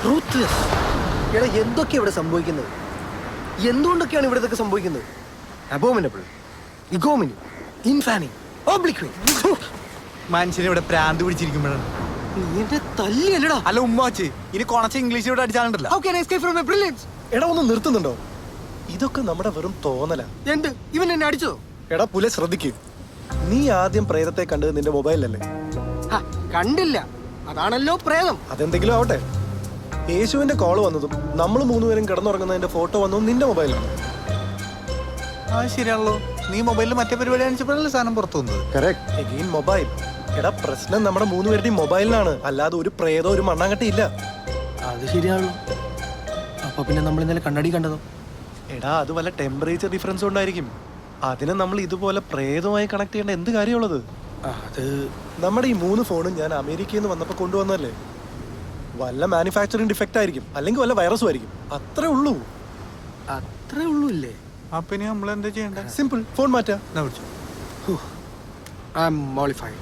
Ruthless. എടാ എന്തൊക്കെയാണ് ഇവിടെ സംഭവിക്കുന്നത്? എന്തുകൊണ്ടൊക്കെയാണ് ഇവിടെ ഇതൊക്കെ സംഭവിക്കുന്നത്? അബോമിനബിൾ, ഇഗോമിനി, ഇൻഫാനി, ഓബ്ലിക്വി. മനുഷ്യനെ ഇവിടെ പ്രാന്ത് പിടിച്ചിരിക്കുമ്പോഴാണ്. നീ എന്നെ തല്ലിയല്ലടാ. അല്ല ഉമ്മാച്ച്, ഇനി കൊണച്ച ഇംഗ്ലീഷ് ഇവിടെ അടിച്ചാലുണ്ടല്ലോ. How can I escape from my brilliance? എടാ ഒന്ന് നിർത്തുന്നുണ്ടോ? ഇതൊക്കെ നമ്മുടെ വെറും തോന്നലാ. എന്ത് ഇവൻ എന്നെ അടിച്ചോ? എടാ പുലെ ശ്രദ്ധിക്കൂ. നീ ആദ്യം പ്രേതത്തെ കണ്ടത് നിന്റെ മൊബൈലിലല്ലേ? കണ്ടില്ല, അതാണല്ലോ പ്രേതം. അതെന്തെങ്കിലും ആവട്ടെ, യേശുവിന്റെ കോള് വന്നതും നമ്മൾ മൂന്നുപേരും കിടന്നുറങ്ങുന്നതിന്റെ ഫോട്ടോ വന്നതും നിന്റെ മൊബൈലിലാണ്. ആ ശരിയാണല്ലോ, നീ മൊബൈലിൽ മറ്റേ പരിപാടി കാണിച്ചപ്പോഴല്ലേ സാധനം പുറത്തു വന്നത്. Again mobile. എടാ പ്രശ്നം നമ്മുടെ മൂന്നുപേരുടെയും മൊബൈലിലാണ്, അല്ലാതെ ഒരു പ്രേതോ ഒരു മണ്ണാങ്കട്ടി ഇല്ല. അത് ശരിയാണല്ലോ. അപ്പൊ പിന്നെ നമ്മൾ ഇന്നലെ കണ്ണടി കണ്ടതോ? എടാ അത് വല്ല ടെമ്പറേച്ചർ ഡിഫറൻസ് ഉണ്ടായിരിക്കും. അതിനെ നമ്മൾ ഇതുപോലെ പ്രേതവുമായി കണക്ട് ചെയ്യേണ്ട എന്ത് കാര്യമുള്ളത്? അത് നമ്മുടെ ഈ 3 ഫോണും ഞാൻ അമേരിക്കയിൽ നിന്ന് വന്നപ്പോൾ കൊണ്ടുവന്നല്ലേ. വല്ല മാനുഫാക്ചറിങ് ഡിഫക്റ്റ് ആയിരിക്കും, അല്ലെങ്കിൽ വല്ല വൈറസും ആയിരിക്കും. അത്രേ ഉള്ളൂ. അത്രേ ഉള്ളൂ ഇല്ലേ? അപ്പൊ ഇനി നമ്മൾ എന്താ ചെയ്യണ്ടേ? സിമ്പിൾ, ഫോൺ മാറ്റാ. I am mollified.